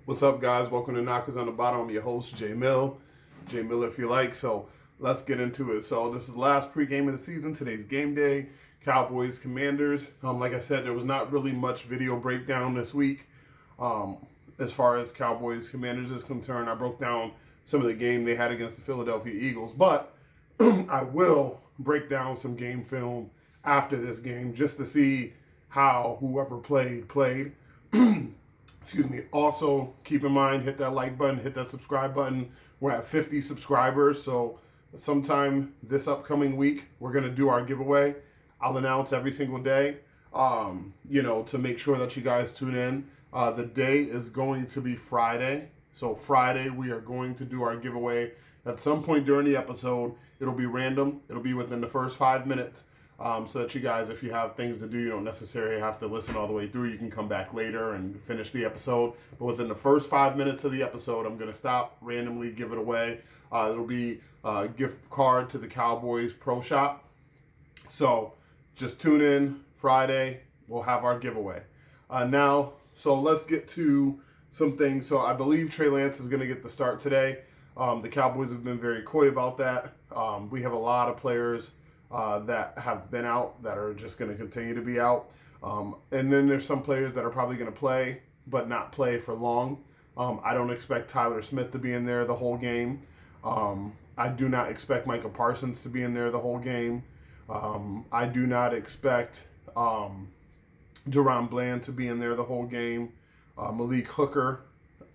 What's up, guys? Welcome to Knockers on the Bottom. I'm your host, Jay Mill. Jay Mill, if you like. So let's get into it. So this is the last pregame of the season. Today's game day. Cowboys, Commanders. Like I said, there was not really much video breakdown this week. As far as Cowboys, Commanders is concerned, I broke down some of the game they had against the Philadelphia Eagles. But I will break down some game film after this game just to see how whoever played. Excuse me. Also, keep in mind, hit that like button, hit that subscribe button. We're at 50 subscribers, so sometime this upcoming week, we're going to do our giveaway. I'll announce every single day, to make sure that you guys tune in. The day is going to be Friday. So Friday, we are going to do our giveaway. At some point during the episode, it'll be random. It'll be within the first 5 minutes. So that you guys, if you have things to do, you don't necessarily have to listen all the way through. You can come back later and finish the episode. But within the first 5 minutes of the episode, I'm going to stop, randomly give it away. It'll be a gift card to the Cowboys Pro Shop. So just tune in Friday. We'll have our giveaway. So let's get to some things. So I believe Trey Lance is going to get the start today. The Cowboys have been very coy about that. We have a lot of players that have been out that are just going to continue to be out. And then there's some players that are probably going to play, but not play for long. I don't expect Tyler Smith to be in there the whole game. I do not expect Micah Parsons to be in there the whole game. I do not expect Deron Bland to be in there the whole game. Malik Hooker,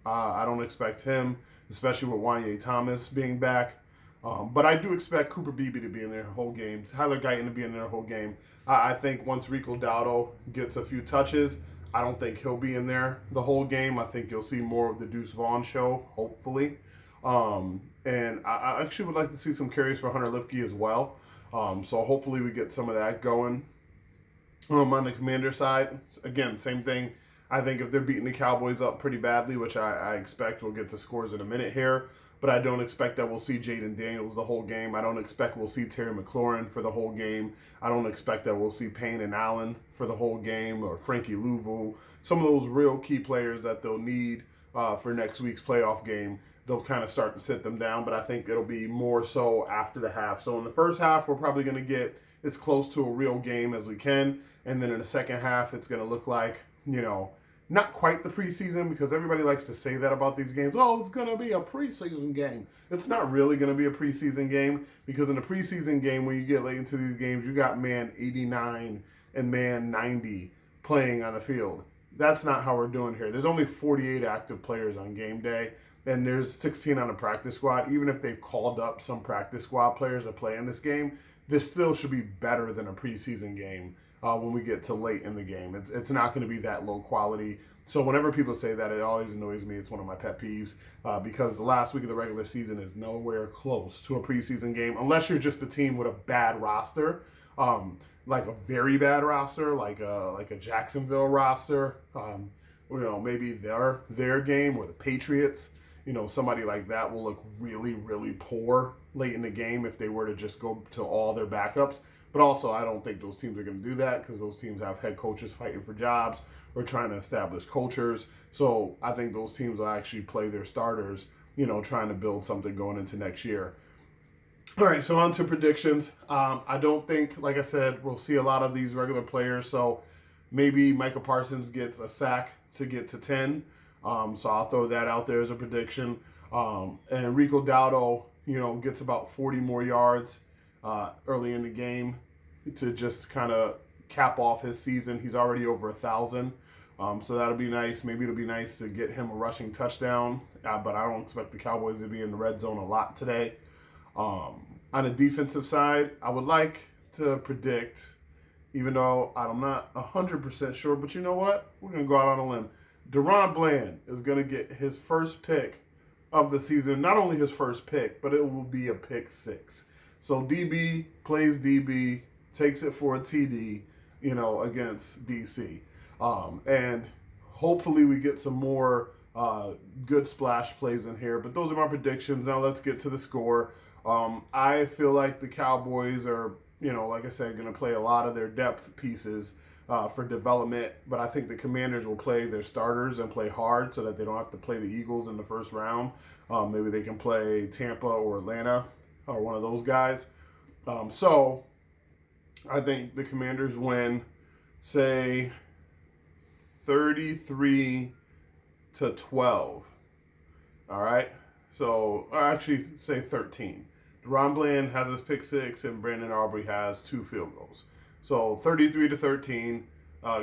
I don't expect him, especially with Wanye Thomas being back. But I do expect Cooper Beebe to be in there the whole game. Tyler Guyton to be in there the whole game. I think once Rico Dowdle gets a few touches, I don't think he'll be in there the whole game. I think you'll see more of the Deuce Vaughn show, hopefully. And I actually would like to see some carries for Hunter Lipke as well. So hopefully we get some of that going. On the Commander side, again, same thing. I think if they're beating the Cowboys up pretty badly, which I expect, we'll get to scores in a minute here, but I don't expect that we'll see Jaden Daniels the whole game. I don't expect we'll see Terry McLaurin for the whole game. I don't expect that we'll see Payne and Allen for the whole game, or Frankie Louvu. Some of those real key players that they'll need for next week's playoff game, they'll kind of start to sit them down, but I think it'll be more so after the half. So in the first half, we're probably going to get as close to a real game as we can, and then in the second half, it's going to look like, not quite the preseason, because everybody likes to say that about these games. Oh, it's going to be a preseason game. It's not really going to be a preseason game, because in a preseason game, when you get late into these games, you got man 89 and man 90 playing on the field. That's not how we're doing here. There's only 48 active players on game day, and there's 16 on the practice squad. Even if they've called up some practice squad players to play in this game, this still should be better than a preseason game. When we get to late in the game, it's not going to be that low quality. So whenever people say that, it always annoys me. It's one of my pet peeves because the last week of the regular season is nowhere close to a preseason game, unless you're just a team with a bad roster, like a very bad roster, like a Jacksonville roster. Maybe their game, or the Patriots. Somebody like that will look really, really poor late in the game if they were to just go to all their backups. But also, I don't think those teams are going to do that, because those teams have head coaches fighting for jobs or trying to establish cultures. So I think those teams will actually play their starters, trying to build something going into next year. All right, so on to predictions. I don't think, like I said, we'll see a lot of these regular players. So maybe Micah Parsons gets a sack to get to 10. So I'll throw that out there as a prediction. And Rico Dowdle, gets about 40 more yards early in the game to just kind of cap off his season. He's already over 1,000. So that'll be nice. Maybe it'll be nice to get him a rushing touchdown. But I don't expect the Cowboys to be in the red zone a lot today. On the defensive side, I would like to predict, even though I'm not 100% sure, but you know what? We're going to go out on a limb. Deron Bland is going to get his first pick of the season. Not only his first pick, but it will be a pick 6. So DB plays DB, takes it for a TD, against DC. And hopefully we get some more good splash plays in here. But those are my predictions. Now let's get to the score. I feel like the Cowboys are, like I said, going to play a lot of their depth pieces for development. But I think the Commanders will play their starters and play hard so that they don't have to play the Eagles in the first round. Maybe they can play Tampa or Atlanta or one of those guys. So I think the Commanders win, say, 33-12. All right? So, or actually, say 13. Deron Bland has his pick six, and Brandon Aubrey has 2 field goals. So 33-13.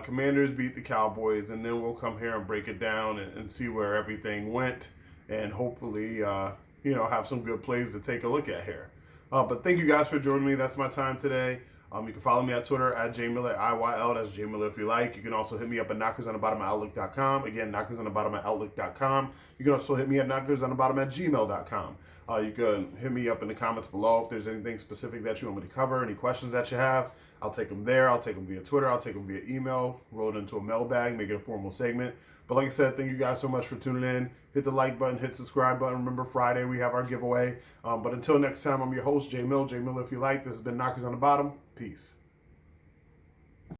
Commanders beat the Cowboys, and then we'll come here and break it down and see where everything went, and hopefully, have some good plays to take a look at here. But thank you guys for joining me. That's my time today. You can follow me at Twitter at JMiller, IYL. That's JMiller if you like. You can also hit me up at knockersonthebottom@outlook.com. Again, knockersonthebottom@outlook.com. You can also hit me at knockersonthebottom@gmail.com. You can hit me up in the comments below if there's anything specific that you want me to cover, any questions that you have. I'll take them there. I'll take them via Twitter. I'll take them via email, roll it into a mailbag, make it a formal segment. But like I said, thank you guys so much for tuning in. Hit the like button, hit subscribe button. Remember, Friday we have our giveaway. But until next time, I'm your host, J Mill. J Mill if you like. This has been Knockers on the Bottom. Peace.